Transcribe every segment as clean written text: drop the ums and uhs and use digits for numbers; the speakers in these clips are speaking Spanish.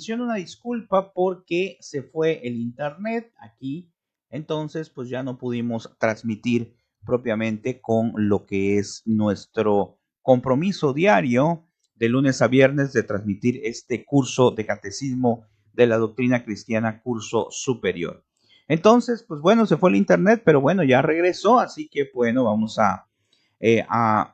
menciono una disculpa porque se fue el internet aquí, entonces pues ya no pudimos transmitir propiamente con lo que es nuestro compromiso diario de lunes a viernes de transmitir este curso de catecismo de la doctrina cristiana, curso superior. Entonces, pues bueno, se fue el internet, pero bueno, ya regresó, así que bueno, vamos a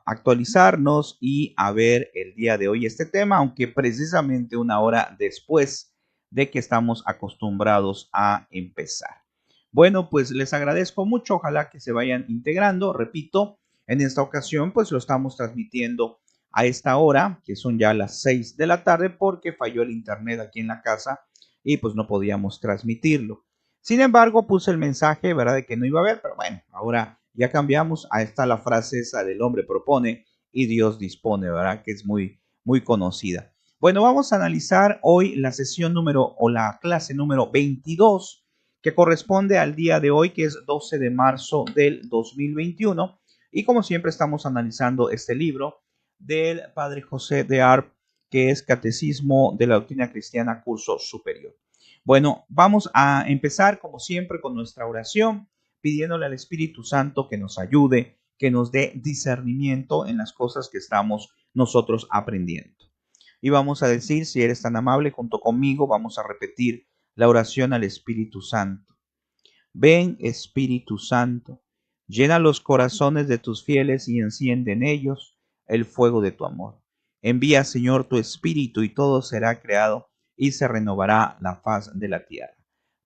actualizarnos y a ver el día de hoy este tema, aunque precisamente una hora después de que estamos acostumbrados a empezar. Bueno, pues les agradezco mucho, ojalá que se vayan integrando, repito, en esta ocasión pues lo estamos transmitiendo a esta hora, que son ya las 6 de la tarde, porque falló el internet aquí en la casa y pues no podíamos transmitirlo. Sin embargo, puse el mensaje, ¿verdad?, de que no iba a haber, pero bueno, ahora ya cambiamos. Ahí está la frase esa del hombre propone y Dios dispone, ¿verdad?, que es muy conocida. Bueno, vamos a analizar hoy la sesión número o la clase número 22, que corresponde al día de hoy, que es 12 de marzo del 2021. Y como siempre estamos analizando este libro del Padre José de Arp, que es Catecismo de la Doctrina Cristiana, curso superior. Bueno, vamos a empezar como siempre con nuestra oración, pidiéndole al Espíritu Santo que nos ayude, que nos dé discernimiento en las cosas que estamos nosotros aprendiendo. Y vamos a decir, si eres tan amable, junto conmigo, vamos a repetir la oración al Espíritu Santo. Ven, Espíritu Santo, llena los corazones de tus fieles y enciende en ellos el fuego de tu amor. Envía, Señor, tu Espíritu y todo será creado y se renovará la faz de la tierra.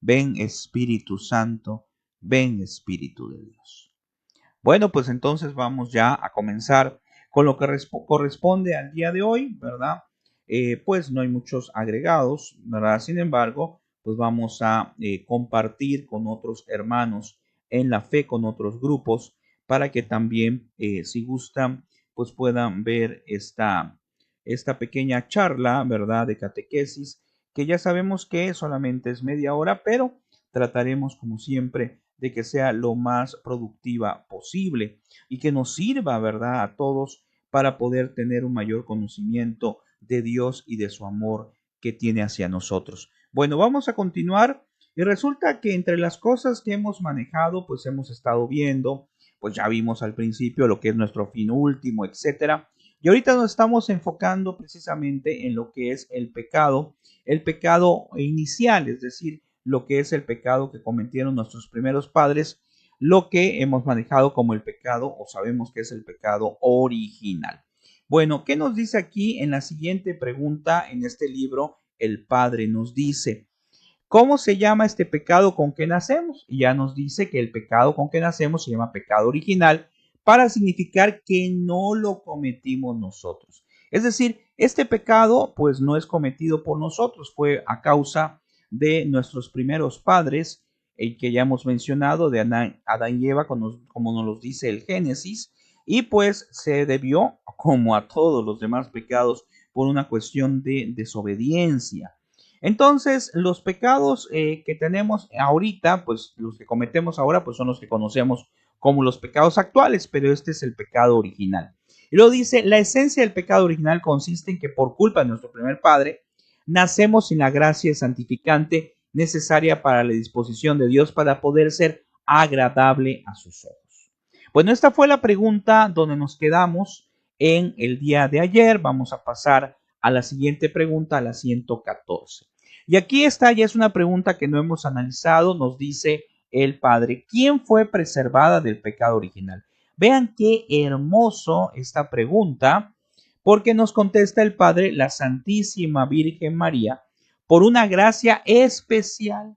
Ven, Espíritu Santo, ven, Espíritu de Dios. Bueno, pues entonces vamos ya a comenzar con lo que corresponde al día de hoy, ¿verdad? Pues no hay muchos agregados, ¿verdad? Sin embargo, pues vamos a compartir con otros hermanos en la fe, con otros grupos, para que también, si gustan, pues puedan ver esta pequeña charla, ¿verdad?, de catequesis, que ya sabemos que solamente es media hora, pero trataremos, como siempre, de que sea lo más productiva posible y que nos sirva, ¿verdad?, a todos para poder tener un mayor conocimiento de Dios y de su amor que tiene hacia nosotros. Bueno, vamos a continuar y resulta que entre las cosas que hemos manejado, pues hemos estado viendo, pues ya vimos al principio lo que es nuestro fin último, etcétera. Y ahorita nos estamos enfocando precisamente en lo que es el pecado inicial, es decir, lo que es el pecado que cometieron nuestros primeros padres, lo que hemos manejado como el pecado o sabemos que es el pecado original. Bueno, ¿qué nos dice aquí en la siguiente pregunta en este libro? El Padre nos dice, ¿cómo se llama este pecado con que nacemos? Y ya nos dice que el pecado con que nacemos se llama pecado original para significar que no lo cometimos nosotros. Es decir, este pecado pues no es cometido por nosotros, fue a causa de nuestros primeros padres, el que ya hemos mencionado, de Adán y Eva, como nos lo dice el Génesis, y pues se debió, como a todos los demás pecados, por una cuestión de desobediencia. Entonces, los pecados que tenemos ahorita, pues los que cometemos ahora, pues son los que conocemos como los pecados actuales, pero este es el pecado original. Y luego dice, la esencia del pecado original consiste en que por culpa de nuestro primer padre, nacemos sin la gracia santificante necesaria para la disposición de Dios para poder ser agradable a sus ojos. Bueno, esta fue la pregunta donde nos quedamos en el día de ayer. Vamos a pasar a la siguiente pregunta, a la 114. Y aquí está, ya es una pregunta que no hemos analizado, nos dice el Padre, ¿quién fue preservada del pecado original? Vean qué hermoso esta pregunta, porque nos contesta el Padre, la Santísima Virgen María, por una gracia especial.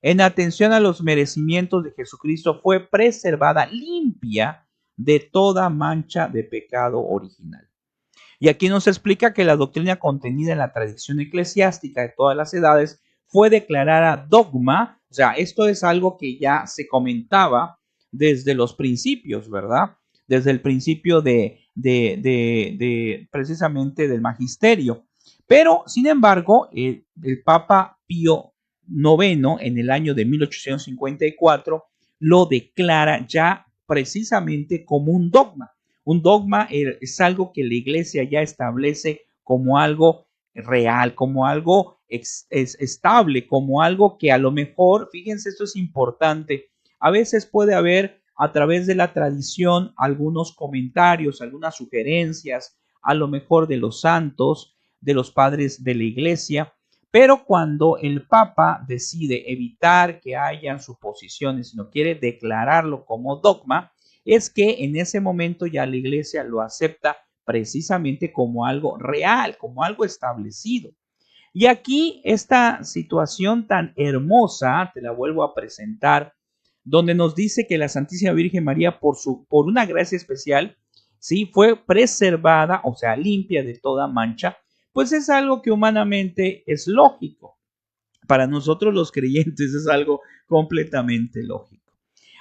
En atención a los merecimientos de Jesucristo, fue preservada limpia de toda mancha de pecado original. Y aquí nos explica que la doctrina contenida en la tradición eclesiástica de todas las edades fue declarada dogma, o sea, esto es algo que ya se comentaba desde los principios, ¿verdad? Desde el principio precisamente del magisterio. Pero, sin embargo, el Papa Pío IX, en el año de 1854, lo declara ya precisamente como un dogma. Un dogma es algo que la iglesia ya establece como algo real, como algo estable, como algo que a lo mejor, fíjense, esto es importante, a veces puede haber a través de la tradición algunos comentarios, algunas sugerencias, a lo mejor de los santos, de los padres de la iglesia, pero cuando el Papa decide evitar que hayan suposiciones, sino quiere declararlo como dogma, es que en ese momento ya la iglesia lo acepta precisamente como algo real, como algo establecido. Y aquí esta situación tan hermosa, te la vuelvo a presentar, donde nos dice que la Santísima Virgen María, por una gracia especial, sí, fue preservada, o sea, limpia de toda mancha, pues es algo que humanamente es lógico. Para nosotros los creyentes es algo completamente lógico.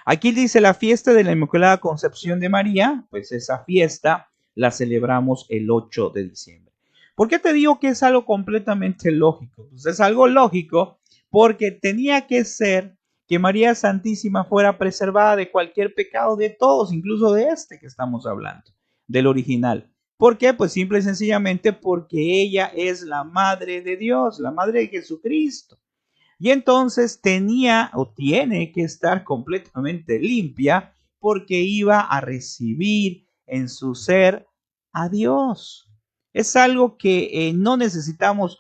Aquí dice la fiesta de la Inmaculada Concepción de María, pues esa fiesta la celebramos el 8 de diciembre. ¿Por qué te digo que es algo completamente lógico? Pues es algo lógico porque tenía que ser que María Santísima fuera preservada de cualquier pecado de todos, incluso de este que estamos hablando, del original. ¿Por qué? Pues simple y sencillamente porque ella es la Madre de Dios, la Madre de Jesucristo. Y entonces tenía o tiene que estar completamente limpia porque iba a recibir en su ser a Dios. Es algo que no necesitamos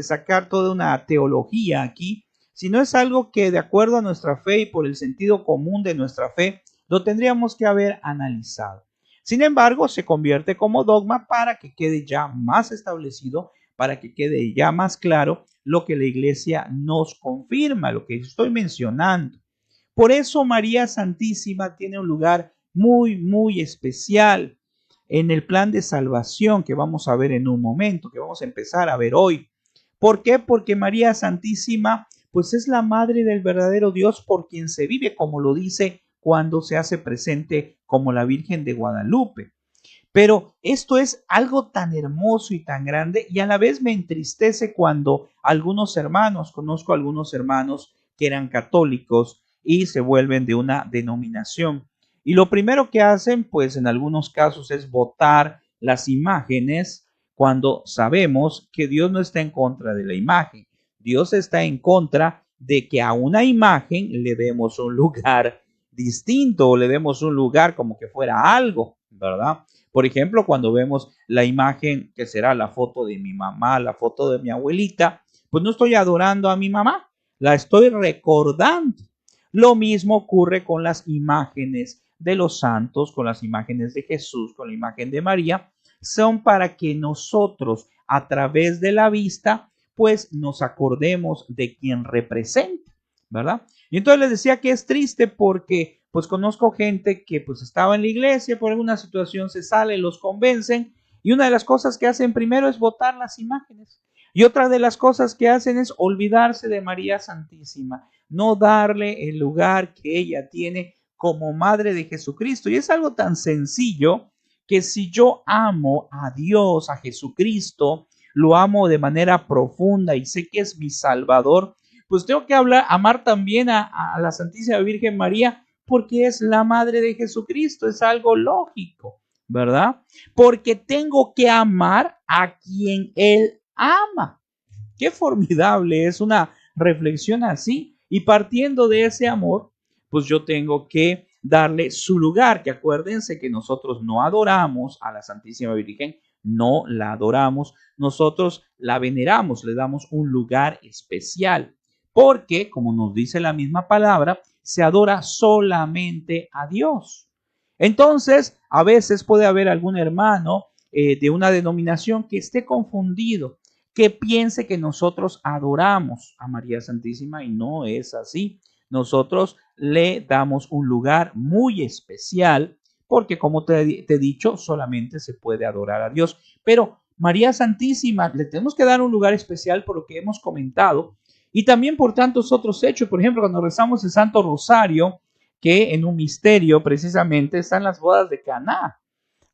sacar toda una teología aquí, sino es algo que de acuerdo a nuestra fe y por el sentido común de nuestra fe, lo tendríamos que haber analizado. Sin embargo, se convierte como dogma para que quede ya más establecido, para que quede ya más claro lo que la iglesia nos confirma, lo que estoy mencionando. Por eso María Santísima tiene un lugar muy, muy especial en el plan de salvación que vamos a ver en un momento, que vamos a empezar a ver hoy. ¿Por qué? Porque María Santísima, pues es la madre del verdadero Dios por quien se vive, como lo dice cuando se hace presente como la Virgen de Guadalupe. Pero esto es algo tan hermoso y tan grande y a la vez me entristece cuando algunos hermanos, conozco algunos hermanos que eran católicos y se vuelven de una denominación. Y lo primero que hacen, pues en algunos casos, es votar las imágenes cuando sabemos que Dios no está en contra de la imagen. Dios está en contra de que a una imagen le demos un lugar distinto o le demos un lugar como que fuera algo, ¿verdad? Por ejemplo, cuando vemos la imagen que será la foto de mi mamá, la foto de mi abuelita, pues no estoy adorando a mi mamá, la estoy recordando. Lo mismo ocurre con las imágenes de los santos, con las imágenes de Jesús, con la imagen de María, son para que nosotros a través de la vista, pues nos acordemos de quien representa, ¿verdad? Y entonces les decía que es triste porque pues conozco gente que pues estaba en la iglesia, por alguna situación se sale, los convencen y una de las cosas que hacen primero es botar las imágenes. Y otra de las cosas que hacen es olvidarse de María Santísima, no darle el lugar que ella tiene como Madre de Jesucristo. Y es algo tan sencillo que si yo amo a Dios, a Jesucristo, lo amo de manera profunda y sé que es mi Salvador, pues tengo que amar también a la Santísima Virgen María porque es la Madre de Jesucristo, es algo lógico, ¿verdad? Porque tengo que amar a quien Él ama. Qué formidable es una reflexión así. Y partiendo de ese amor, pues yo tengo que darle su lugar, que acuérdense que nosotros no adoramos a la Santísima Virgen, no la adoramos, nosotros la veneramos, le damos un lugar especial, porque, como nos dice la misma palabra, se adora solamente a Dios. Entonces, a veces puede haber algún hermano de una denominación que esté confundido, que piense que nosotros adoramos a María Santísima y no es así. Nosotros le damos un lugar muy especial porque, como te he dicho, solamente se puede adorar a Dios. Pero María Santísima le tenemos que dar un lugar especial por lo que hemos comentado y también por tantos otros hechos. Por ejemplo, cuando rezamos el Santo Rosario, que en un misterio precisamente están las bodas de Caná.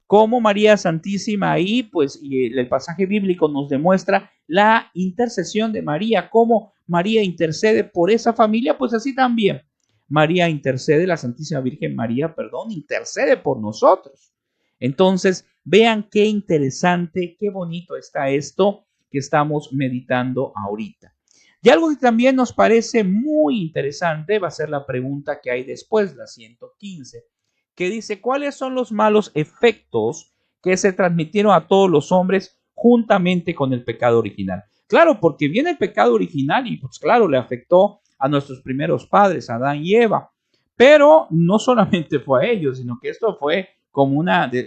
Como María Santísima ahí, pues, y el pasaje bíblico nos demuestra la intercesión de María, cómo María intercede por esa familia, pues así también María intercede, la Santísima Virgen María, perdón, intercede por nosotros. Entonces, vean qué interesante, qué bonito está esto, que estamos meditando ahorita. Y algo que también nos parece muy interesante va a ser la pregunta que hay después, la 115, que dice, ¿cuáles son los malos efectos que se transmitieron a todos los hombres juntamente con el pecado original? Claro, porque viene el pecado original y pues claro, le afectó a nuestros primeros padres, Adán y Eva, pero no solamente fue a ellos, sino que esto fue como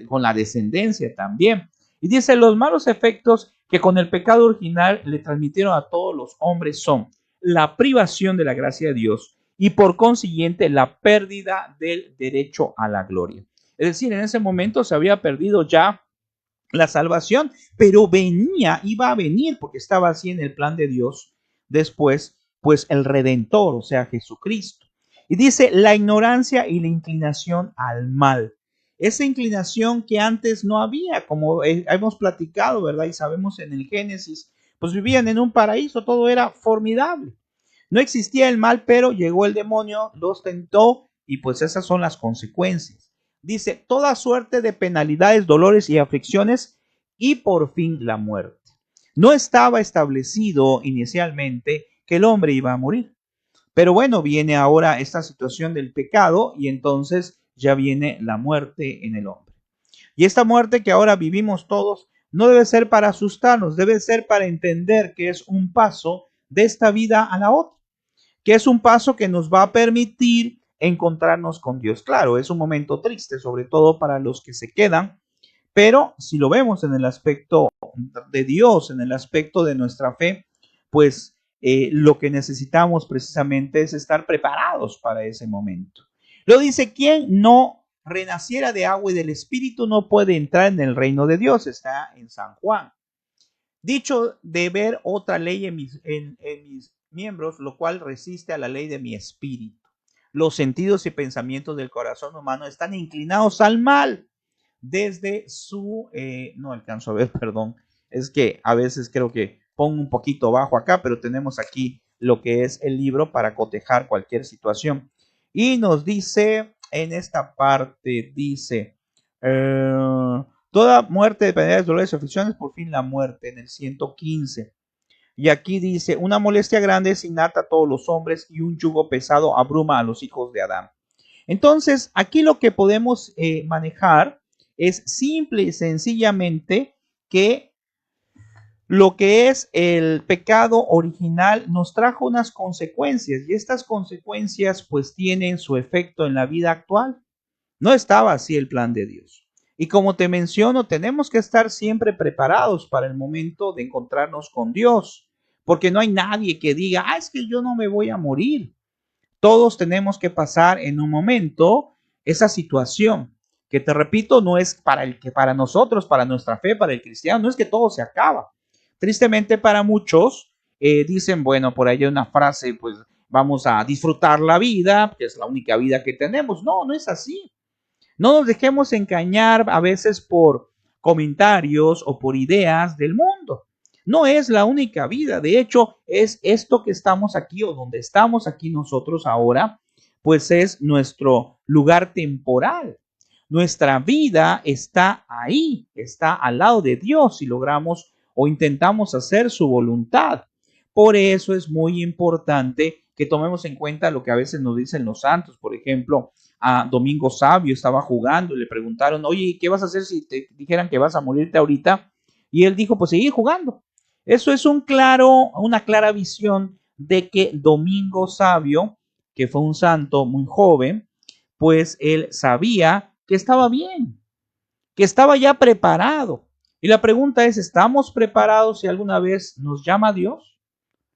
con la descendencia también. Y dice, los malos efectos que con el pecado original le transmitieron a todos los hombres son la privación de la gracia de Dios y por consiguiente la pérdida del derecho a la gloria. Es decir, en ese momento se había perdido ya la salvación, pero iba a venir, porque estaba así en el plan de Dios, después, pues el Redentor, o sea, Jesucristo. Y dice, la ignorancia y la inclinación al mal. Esa inclinación que antes no había, como hemos platicado, ¿verdad? Y sabemos en el Génesis, pues vivían en un paraíso, todo era formidable. No existía el mal, pero llegó el demonio, los tentó y pues esas son las consecuencias. Dice, toda suerte de penalidades, dolores y aflicciones y por fin la muerte. No estaba establecido inicialmente que el hombre iba a morir. Pero bueno, viene ahora esta situación del pecado y entonces ya viene la muerte en el hombre. Y esta muerte que ahora vivimos todos no debe ser para asustarnos, debe ser para entender que es un paso de esta vida a la otra, que es un paso que nos va a permitir encontrarnos con Dios. Claro, es un momento triste, sobre todo para los que se quedan, pero si lo vemos en el aspecto de Dios, en el aspecto de nuestra fe, pues lo que necesitamos precisamente es estar preparados para ese momento. Lo dice, quien no renaciera de agua y del Espíritu no puede entrar en el reino de Dios, está en San Juan. Dicho de ver otra ley en mis miembros, lo cual resiste a la ley de mi espíritu. Los sentidos y pensamientos del corazón humano están inclinados al mal desde su, no alcanzo a ver, perdón, es que a veces creo que pongo un poquito bajo acá, pero tenemos aquí lo que es el libro para cotejar cualquier situación. Y nos dice, en esta parte, dice, toda muerte de penalidades, dolores y aflicciones, por fin la muerte, en el 115. Y aquí dice, una molestia grande es innata a todos los hombres y un yugo pesado abruma a los hijos de Adán. Entonces, aquí lo que podemos manejar es simple y sencillamente que lo que es el pecado original nos trajo unas consecuencias y estas consecuencias pues tienen su efecto en la vida actual. No estaba así el plan de Dios. Y como te menciono, tenemos que estar siempre preparados para el momento de encontrarnos con Dios, porque no hay nadie que diga, es que yo no me voy a morir. Todos tenemos que pasar en un momento esa situación, que te repito, no es para nosotros, para nuestra fe, para el cristiano, no es que todo se acaba. Tristemente para muchos dicen, bueno, por ahí hay una frase, pues vamos a disfrutar la vida, que es la única vida que tenemos. No, no es así. No nos dejemos engañar a veces por comentarios o por ideas del mundo. No es la única vida. De hecho, es esto que estamos aquí o donde estamos aquí nosotros ahora, pues es nuestro lugar temporal. Nuestra vida está ahí, está al lado de Dios si logramos o intentamos hacer su voluntad. Por eso es muy importante que tomemos en cuenta lo que a veces nos dicen los santos. Por ejemplo, a Domingo Sabio estaba jugando y le preguntaron, oye, ¿qué vas a hacer si te dijeran que vas a morirte ahorita? Y él dijo, pues seguir jugando. Eso es una clara visión de que Domingo Sabio, que fue un santo muy joven, pues él sabía que estaba bien, que estaba ya preparado. Y la pregunta es, ¿estamos preparados si alguna vez nos llama Dios?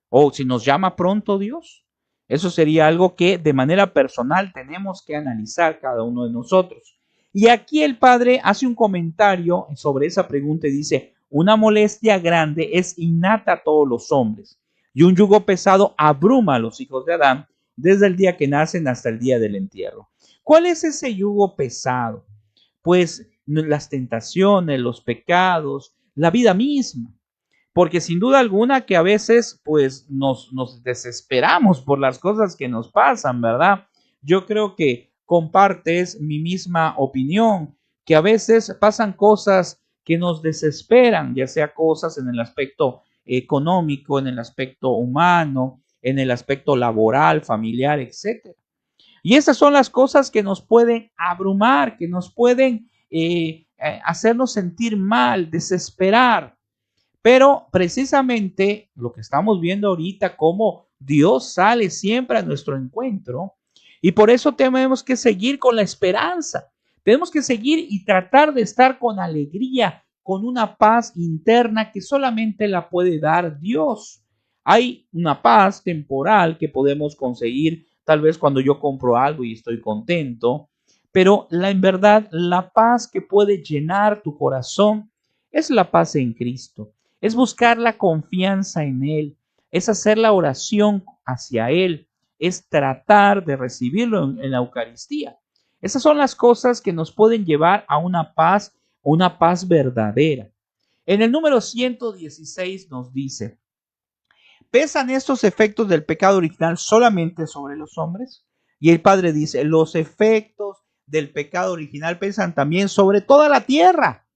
¿O si nos llama pronto Dios? Eso sería algo que de manera personal tenemos que analizar cada uno de nosotros. Y aquí el padre hace un comentario sobre esa pregunta y dice, una molestia grande es innata a todos los hombres y un yugo pesado abruma a los hijos de Adán desde el día que nacen hasta el día del entierro. ¿Cuál es ese yugo pesado? Pues las tentaciones, los pecados, la vida misma. Porque sin duda alguna que a veces pues nos desesperamos por las cosas que nos pasan, ¿verdad? Yo creo que compartes mi misma opinión, que a veces pasan cosas que nos desesperan, ya sea cosas en el aspecto económico, en el aspecto humano, en el aspecto laboral, familiar, etcétera. Y esas son las cosas que nos pueden abrumar, que nos pueden hacernos sentir mal, desesperar. Pero precisamente lo que estamos viendo ahorita, cómo Dios sale siempre a nuestro encuentro, y por eso tenemos que seguir con la esperanza. Tenemos que seguir y tratar de estar con alegría, con una paz interna que solamente la puede dar Dios. Hay una paz temporal que podemos conseguir tal vez cuando yo compro algo y estoy contento, pero en verdad la paz que puede llenar tu corazón es la paz en Cristo. Es buscar la confianza en Él, es hacer la oración hacia Él, es tratar de recibirlo en la Eucaristía. Esas son las cosas que nos pueden llevar a una paz verdadera. En el número 116 nos dice, ¿pesan estos efectos del pecado original solamente sobre los hombres? Y el Padre dice, los efectos del pecado original pesan también sobre toda la tierra,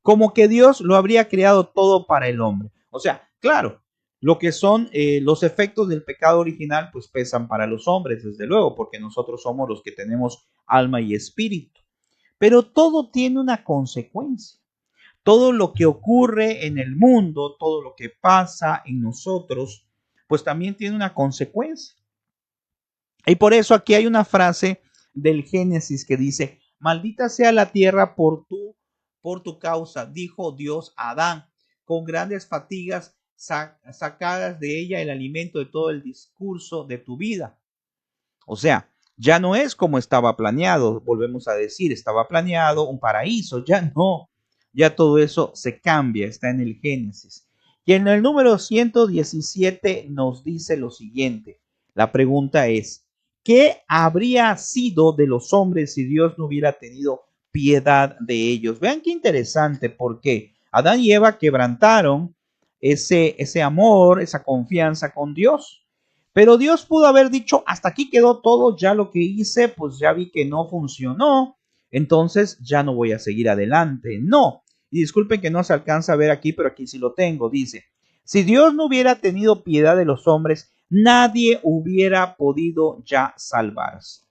como que Dios lo habría creado todo para el hombre. O sea, claro, lo que son los efectos del pecado original, pues pesan para los hombres, desde luego, porque nosotros somos los que tenemos alma y espíritu. Pero todo tiene una consecuencia. Todo lo que ocurre en el mundo, todo lo que pasa en nosotros, pues también tiene una consecuencia. Y por eso aquí hay una frase del Génesis que dice, maldita sea la tierra por tu causa, dijo Dios a Adán, con grandes fatigas sacadas de ella el alimento de todo el discurso de tu vida. O sea, ya no es como estaba planeado, volvemos a decir, estaba planeado un paraíso, ya no, ya todo eso se cambia, está en el Génesis. Y en el número 117 nos dice lo siguiente, la pregunta es, ¿qué habría sido de los hombres si Dios no hubiera tenido piedad de ellos? Vean qué interesante, porque Adán y Eva quebrantaron ese amor, esa confianza con Dios. Pero Dios pudo haber dicho, hasta aquí quedó todo, ya lo que hice, pues ya vi que no funcionó, entonces ya no voy a seguir adelante. No, y disculpen que no se alcanza a ver aquí, pero aquí sí lo tengo, dice, si Dios no hubiera tenido piedad de los hombres, nadie hubiera podido ya salvarse.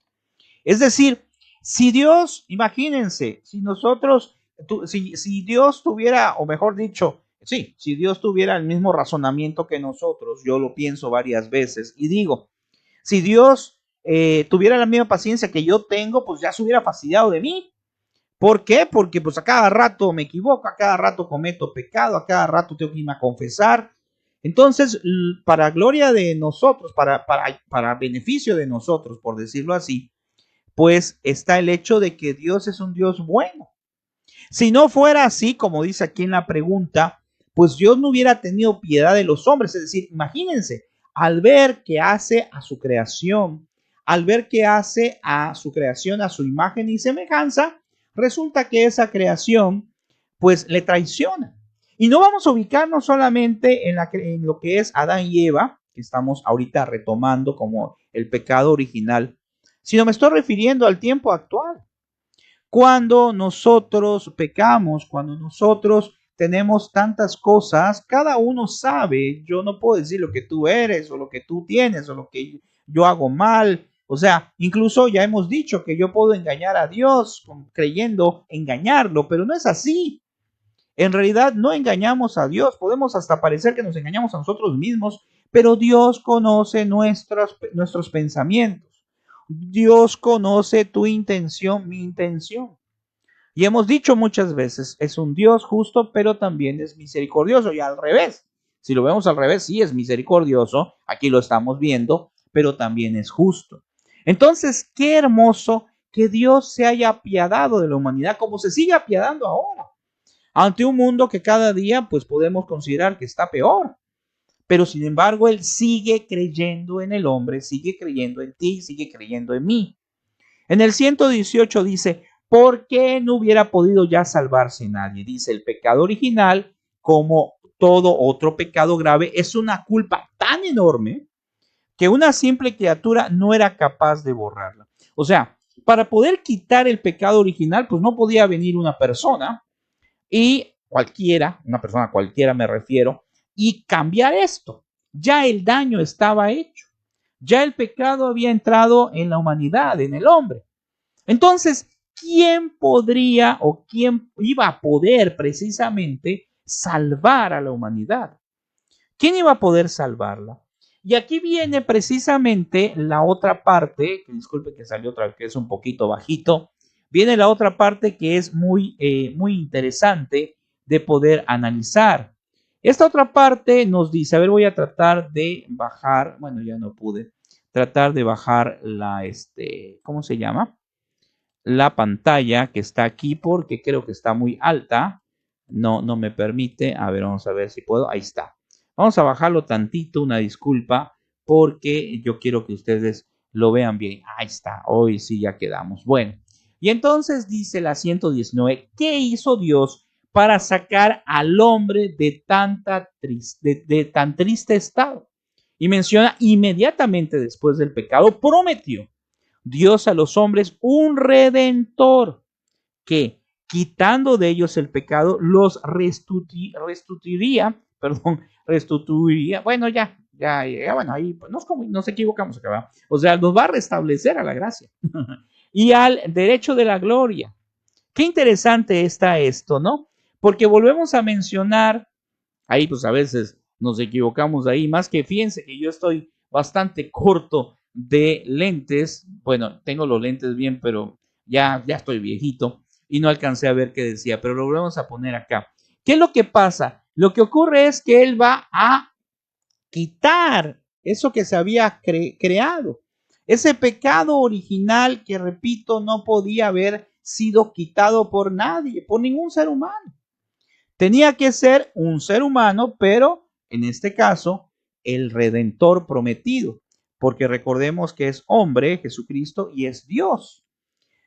Es decir, si Dios, imagínense, si nosotros, si Dios tuviera, o mejor dicho, sí, si Dios tuviera el mismo razonamiento que nosotros, yo lo pienso varias veces y digo, si Dios tuviera la misma paciencia que yo tengo, pues ya se hubiera fastidiado de mí. ¿Por qué? Porque pues a cada rato me equivoco, a cada rato cometo pecado, a cada rato tengo que irme a confesar. Entonces, para gloria de nosotros, para beneficio de nosotros, por decirlo así, pues está el hecho de que Dios es un Dios bueno. Si no fuera así, como dice aquí en la pregunta, pues Dios no hubiera tenido piedad de los hombres. Es decir, imagínense, al ver que hace a su creación, al ver que hace a su creación a su imagen y semejanza, resulta que esa creación pues le traiciona. Y no vamos a ubicarnos solamente en lo que es Adán y Eva, que estamos ahorita retomando como el pecado original, sino me estoy refiriendo al tiempo actual. Cuando nosotros pecamos, cuando nosotros tenemos tantas cosas, cada uno sabe, yo no puedo decir lo que tú eres o lo que tú tienes o lo que yo hago mal. O sea, incluso ya hemos dicho que yo puedo engañar a Dios creyendo engañarlo, pero no es así. En realidad no engañamos a Dios, podemos hasta parecer que nos engañamos a nosotros mismos, pero Dios conoce nuestros pensamientos. Dios conoce tu intención, mi intención. Y hemos dicho muchas veces, es un Dios justo, pero también es misericordioso. Y al revés, si lo vemos al revés, sí es misericordioso, aquí lo estamos viendo, pero también es justo. Entonces, qué hermoso que Dios se haya apiadado de la humanidad, como se sigue apiadando ahora, ante un mundo que cada día pues podemos considerar que está peor. Pero sin embargo, Él sigue creyendo en el hombre, sigue creyendo en ti, sigue creyendo en mí. En el 118 dice, ¿por qué no hubiera podido ya salvarse nadie? Dice, el pecado original, como todo otro pecado grave, es una culpa tan enorme que una simple criatura no era capaz de borrarla. O sea, para poder quitar el pecado original, pues no podía venir una persona y cualquiera, una persona cualquiera me refiero, y cambiar esto. Ya el daño estaba hecho. Ya el pecado había entrado en la humanidad, en el hombre. Entonces, ¿quién podría o quién iba a poder precisamente salvar a la humanidad? ¿Quién iba a poder salvarla? Y aquí viene precisamente la otra parte, que disculpe que salió otra vez, que es un poquito bajito, viene la otra parte que es muy interesante de poder analizar. Esta otra parte nos dice, a ver, voy a tratar de bajar, bueno, ya no pude, tratar de bajar ¿cómo se llama? La pantalla que está aquí porque creo que está muy alta. No me permite. A ver, vamos a ver si puedo. Ahí está. Vamos a bajarlo tantito, una disculpa, porque yo quiero que ustedes lo vean bien. Ahí está. Hoy sí ya quedamos. Bueno, y entonces dice la 119, ¿qué hizo Dios para sacar al hombre de tan triste estado? Y menciona inmediatamente después del pecado, prometió Dios a los hombres un redentor que, quitando de ellos el pecado, los restituiría, bueno, bueno, ahí pues, nos equivocamos acá, ¿verdad? O sea, nos va a restablecer a la gracia y al derecho de la gloria. Qué interesante está esto, ¿no? Porque volvemos a mencionar, ahí pues a veces nos equivocamos ahí, más que fíjense que yo estoy bastante corto de lentes, bueno, tengo los lentes bien, pero ya estoy viejito y no alcancé a ver qué decía, pero lo volvemos a poner acá. ¿Qué es lo que pasa? Lo que ocurre es que él va a quitar eso que se había creado, ese pecado original que, repito, no podía haber sido quitado por nadie, por ningún ser humano. Tenía que ser un ser humano, pero en este caso, el Redentor prometido, porque recordemos que es hombre, Jesucristo, y es Dios.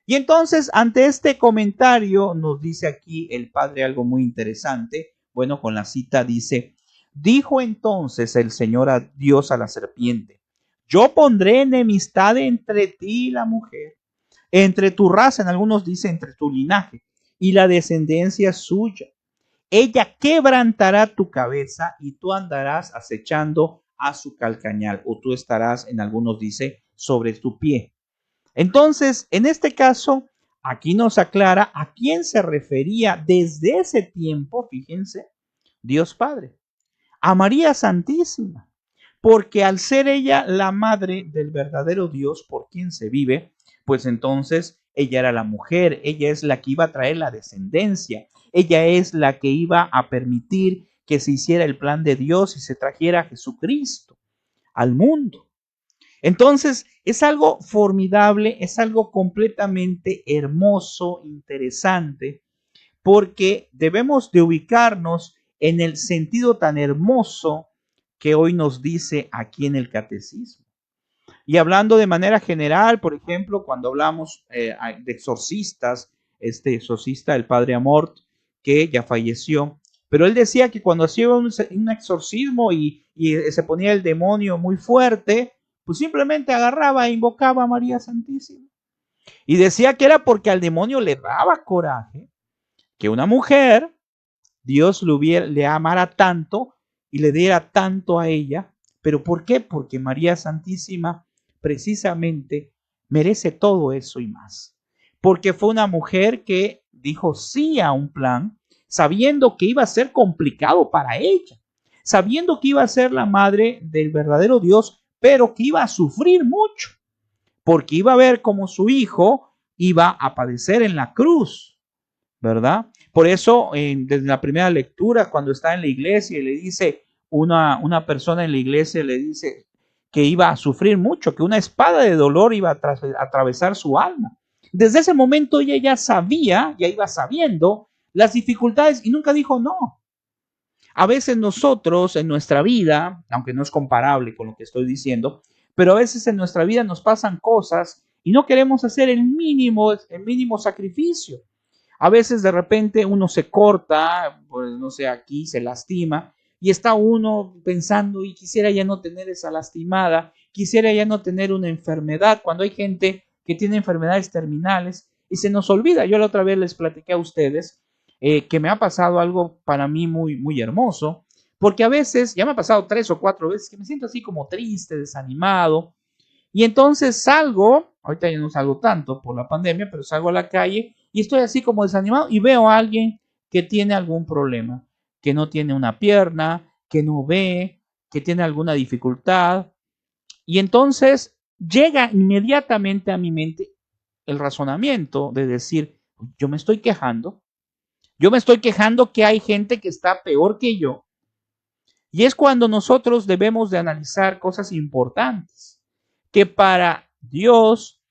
Y entonces, ante este comentario, nos dice aquí el Padre algo muy interesante. Bueno, con la cita dice, dijo entonces el Señor a Dios a la serpiente, yo pondré enemistad entre ti y la mujer, entre tu raza, en algunos dice entre tu linaje, y la descendencia suya. Ella quebrantará tu cabeza y tú andarás acechando a su calcañal, o tú estarás, en algunos dice, sobre tu pie. Entonces, en este caso, aquí nos aclara a quién se refería desde ese tiempo, fíjense, Dios Padre, a María Santísima, porque al ser ella la madre del verdadero Dios por quien se vive, pues entonces ella era la mujer, ella es la que iba a traer la descendencia, ella es la que iba a permitir que se hiciera el plan de Dios y se trajera a Jesucristo al mundo. Entonces, es algo formidable, es algo completamente hermoso, interesante, porque debemos de ubicarnos en el sentido tan hermoso que hoy nos dice aquí en el catecismo. Y hablando de manera general, por ejemplo, cuando hablamos de exorcistas, este exorcista, el padre Amort, que ya falleció, pero él decía que cuando hacía un exorcismo y se ponía el demonio muy fuerte, pues simplemente agarraba e invocaba a María Santísima. Y decía que era porque al demonio le daba coraje que una mujer, Dios le amara tanto y le diera tanto a ella. ¿Pero por qué? Porque María Santísima precisamente merece todo eso y más. Porque fue una mujer que dijo sí a un plan, sabiendo que iba a ser complicado para ella, sabiendo que iba a ser la madre del verdadero Dios, pero que iba a sufrir mucho, porque iba a ver cómo su hijo iba a padecer en la cruz, ¿verdad? Por eso, desde la primera lectura, cuando está en la iglesia y le dice, una persona en la iglesia le dice que iba a sufrir mucho, que una espada de dolor iba a atravesar su alma. Desde ese momento ella ya sabía, ya iba sabiendo las dificultades y nunca dijo no. A veces nosotros en nuestra vida, aunque no es comparable con lo que estoy diciendo, pero a veces en nuestra vida nos pasan cosas y no queremos hacer el mínimo sacrificio. A veces de repente uno se corta, pues no sé, aquí se lastima y está uno pensando y quisiera ya no tener esa lastimada, quisiera ya no tener una enfermedad, cuando hay gente que tiene enfermedades terminales y se nos olvida. Yo la otra vez les platiqué a ustedes que me ha pasado algo para mí muy hermoso, Porque a veces, ya me ha pasado 3 o 4 veces, que me siento así como triste, desanimado, y entonces salgo, ahorita ya no salgo tanto por la pandemia, pero salgo a la calle y estoy así como desanimado y veo a alguien que tiene algún problema, que no tiene una pierna, que no ve, que tiene alguna dificultad. Y entonces llega inmediatamente a mi mente el razonamiento de decir, yo me estoy quejando que hay gente que está peor que yo. Y es cuando nosotros debemos de analizar cosas importantes, que para Dios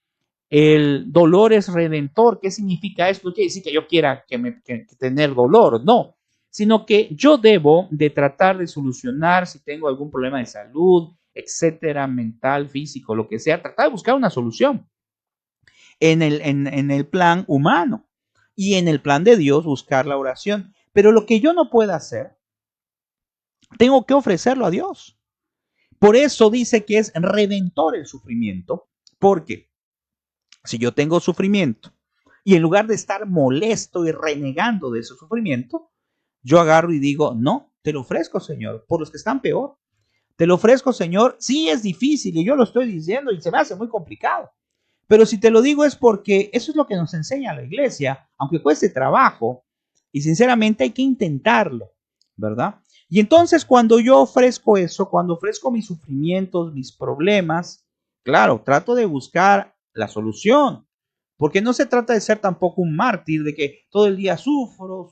el dolor es redentor. ¿Qué significa esto? No quiere decir que yo quiera que tener dolor, no, sino que yo debo de tratar de solucionar si tengo algún problema de salud, etcétera, mental, físico, lo que sea, tratar de buscar una solución en el plan humano y en el plan de Dios buscar la oración. Pero lo que yo no pueda hacer, tengo que ofrecerlo a Dios. Por eso dice que es redentor el sufrimiento, porque si yo tengo sufrimiento y en lugar de estar molesto y renegando de ese sufrimiento, yo agarro y digo, no, te lo ofrezco, Señor, por los que están peor. Te lo ofrezco, Señor. Sí es difícil y yo lo estoy diciendo y se me hace muy complicado. Pero si te lo digo es porque eso es lo que nos enseña la iglesia, aunque cueste trabajo. Y sinceramente hay que intentarlo, ¿verdad? Y entonces cuando yo ofrezco eso, cuando ofrezco mis sufrimientos, mis problemas, claro, trato de buscar la solución. Porque no se trata de ser tampoco un mártir, de que todo el día sufro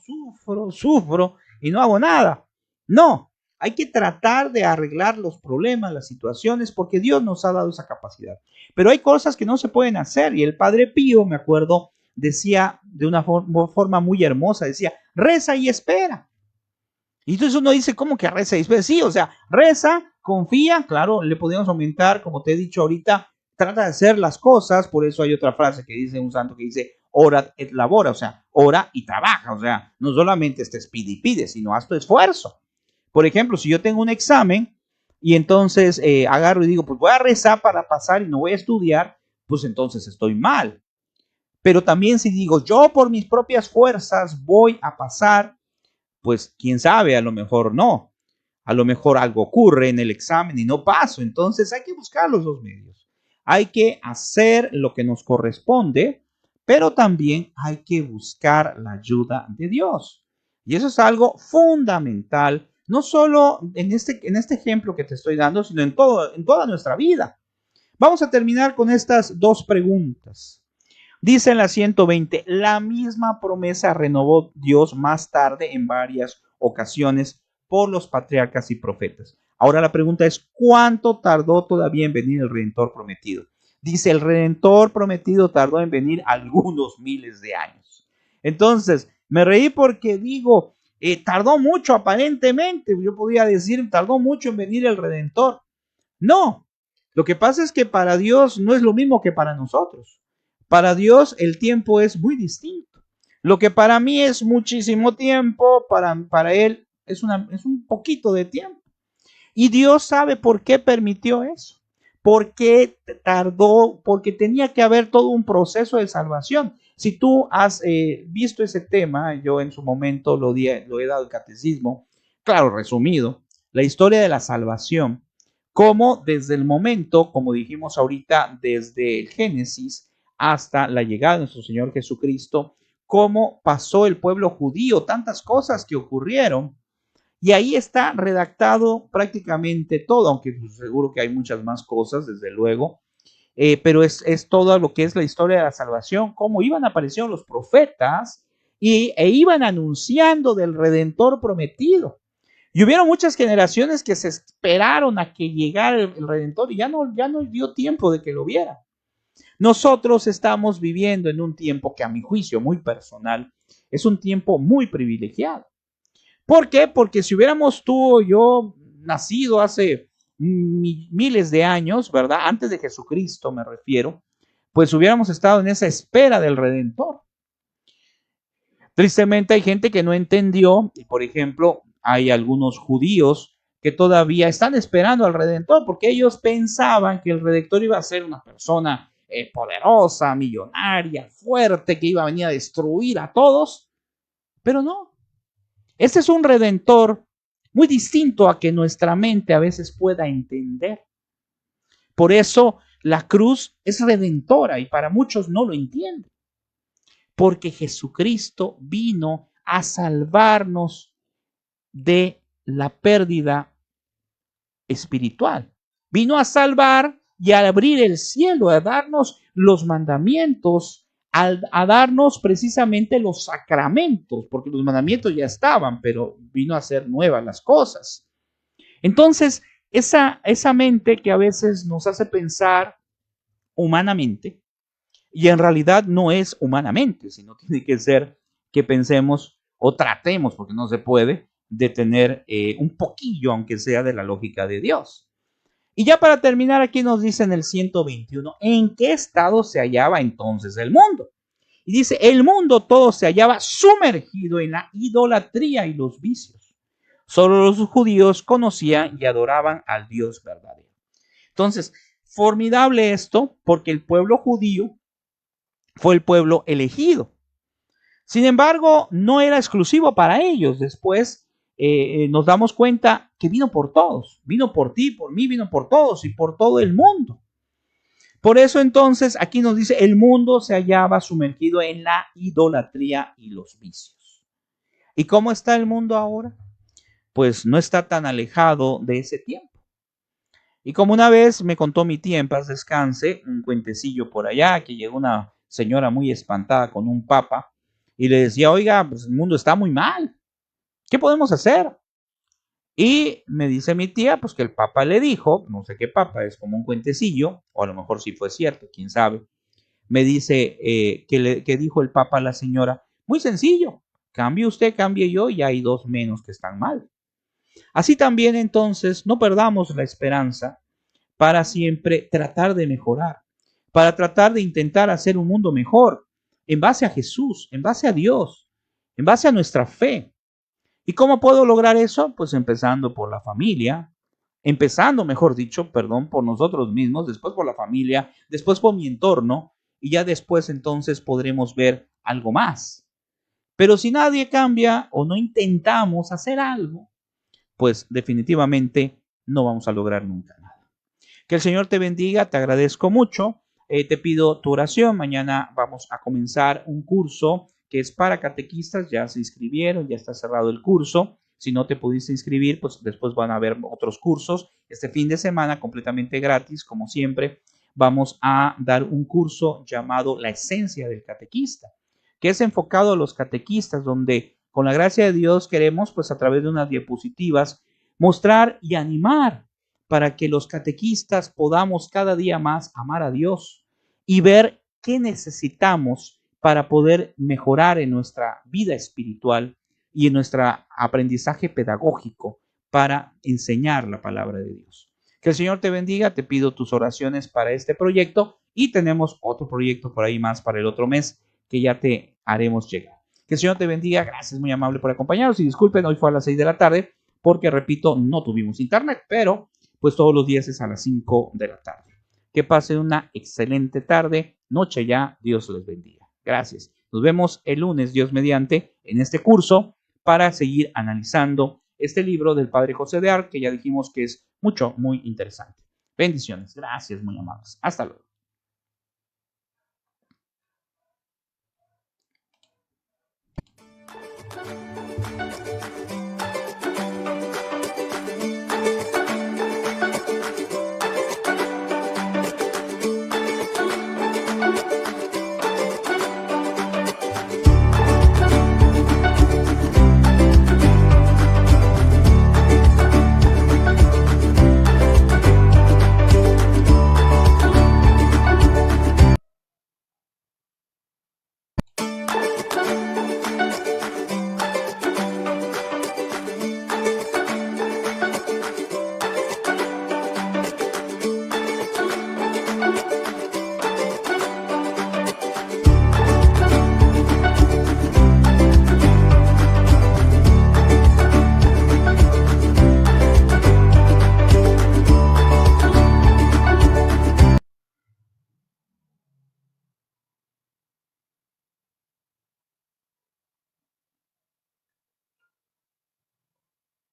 y no hago nada. No, hay que tratar de arreglar los problemas, las situaciones, porque Dios nos ha dado esa capacidad. Pero hay cosas que no se pueden hacer. Y el Padre Pío, me acuerdo, decía de una forma muy hermosa, decía, reza y espera. Y entonces uno dice, ¿cómo que reza y espera? Sí, o sea, reza, confía, claro, le podemos aumentar, como te he dicho ahorita, trata de hacer las cosas, por eso hay otra frase que dice un santo que dice, ora et labora, o sea, ora y trabaja, o sea, no solamente estés pide y pide, sino haz tu esfuerzo. Por ejemplo, si yo tengo un examen y entonces agarro y digo, pues voy a rezar para pasar y no voy a estudiar, pues entonces estoy mal. Pero también si digo, yo por mis propias fuerzas voy a pasar, pues quién sabe, a lo mejor no. A lo mejor algo ocurre en el examen y no paso. Entonces hay que buscar los dos medios. Hay que hacer lo que nos corresponde, pero también hay que buscar la ayuda de Dios. Y eso es algo fundamental, no solo en este ejemplo que te estoy dando, sino en toda nuestra vida. Vamos a terminar con estas dos preguntas. Dice en la 120, la misma promesa renovó Dios más tarde en varias ocasiones por los patriarcas y profetas. Ahora la pregunta es, ¿cuánto tardó todavía en venir el Redentor prometido? Dice, el Redentor prometido tardó en venir algunos miles de años. Entonces, me reí porque digo, tardó mucho aparentemente. Yo podría decir, tardó mucho en venir el Redentor. No, lo que pasa es que para Dios no es lo mismo que para nosotros. Para Dios el tiempo es muy distinto. Lo que para mí es muchísimo tiempo, para Él es un poquito de tiempo. Y Dios sabe por qué permitió eso. ¿Por qué tardó? Porque tenía que haber todo un proceso de salvación. Si tú has visto ese tema, yo en su momento lo he dado el catecismo, claro, resumido, la historia de la salvación, como desde el momento, como dijimos ahorita, desde el Génesis hasta la llegada de nuestro Señor Jesucristo, cómo pasó el pueblo judío, tantas cosas que ocurrieron. Y ahí está redactado prácticamente todo, aunque seguro que hay muchas más cosas, desde luego, pero es todo lo que es la historia de la salvación, cómo iban apareciendo los profetas e iban anunciando del Redentor prometido. Y hubieron muchas generaciones que se esperaron a que llegara el Redentor y ya no dio tiempo de que lo vieran. Nosotros estamos viviendo en un tiempo que a mi juicio muy personal es un tiempo muy privilegiado. ¿Por qué? Porque si hubiéramos tú o yo nacido hace miles de años, ¿verdad? Antes de Jesucristo me refiero, pues hubiéramos estado en esa espera del Redentor. Tristemente hay gente que no entendió, y por ejemplo, hay algunos judíos que todavía están esperando al Redentor porque ellos pensaban que el Redentor iba a ser una persona poderosa, millonaria, fuerte, que iba a venir a destruir a todos, pero no. Este es un Redentor muy distinto a que nuestra mente a veces pueda entender. Por eso la cruz es redentora y para muchos no lo entienden, porque Jesucristo vino a salvarnos de la pérdida espiritual. Vino a salvar y a abrir el cielo, a darnos los mandamientos, a darnos precisamente los sacramentos, porque los mandamientos ya estaban, pero vino a hacer nuevas las cosas. Entonces, esa mente que a veces nos hace pensar humanamente, y en realidad no es humanamente, sino tiene que ser que pensemos o tratemos, porque no se puede, de tener un poquillo, aunque sea de la lógica de Dios. Y ya para terminar, aquí nos dice en el 121, ¿en qué estado se hallaba entonces el mundo? Y dice, el mundo todo se hallaba sumergido en la idolatría y los vicios. Solo los judíos conocían y adoraban al Dios verdadero. Entonces, formidable esto, porque el pueblo judío fue el pueblo elegido. Sin embargo, no era exclusivo para ellos. Después nos damos cuenta que vino por todos. Vino por ti, por mí, vino por todos y por todo el mundo. Por eso entonces aquí nos dice, el mundo se hallaba sumergido en la idolatría y los vicios. ¿Y cómo está el mundo ahora? Pues no está tan alejado de ese tiempo. Y como una vez me contó mi tía, en paz descanse, un cuentecillo por allá, que llegó una señora muy espantada con un papa y le decía, oiga, pues el mundo está muy mal, ¿qué podemos hacer? Y me dice mi tía, pues que el papa le dijo, no sé qué papa, es como un cuentecillo, o a lo mejor sí fue cierto, quién sabe. Me dice que dijo el papa a la señora, muy sencillo, cambie usted, cambie yo, y hay dos menos que están mal. Así también entonces no perdamos la esperanza para siempre tratar de mejorar, para tratar de intentar hacer un mundo mejor, en base a Jesús, en base a Dios, en base a nuestra fe. ¿Y cómo puedo lograr eso? Pues empezando por la familia, empezando, mejor dicho, perdón, por nosotros mismos, después por la familia, después por mi entorno, y ya después entonces podremos ver algo más. Pero si nadie cambia o no intentamos hacer algo, pues definitivamente no vamos a lograr nunca nada. Que el Señor te bendiga, te agradezco mucho. Te pido tu oración. Mañana vamos a comenzar un curso que es para catequistas. Ya se inscribieron, ya está cerrado el curso. Si no te pudiste inscribir, pues después van a haber otros cursos. Este fin de semana, completamente gratis, como siempre, vamos a dar un curso llamado La Esencia del Catequista, que es enfocado a los catequistas, donde con la gracia de Dios queremos, pues a través de unas diapositivas, mostrar y animar para que los catequistas podamos cada día más amar a Dios y ver qué necesitamos para poder mejorar en nuestra vida espiritual y en nuestro aprendizaje pedagógico para enseñar la palabra de Dios. Que el Señor te bendiga, te pido tus oraciones para este proyecto y tenemos otro proyecto por ahí más para el otro mes que ya te haremos llegar. Que el Señor te bendiga, gracias, muy amable por acompañarnos y disculpen, hoy fue a las 6 de la tarde porque, repito, no tuvimos internet, pero pues todos los días es a las 5 de la tarde. Que pasen una excelente tarde, noche ya, Dios les bendiga. Gracias. Nos vemos el lunes, Dios mediante, en este curso para seguir analizando este libro del Padre José de Arc, que ya dijimos que es muy interesante. Bendiciones. Gracias, muy amables. Hasta luego.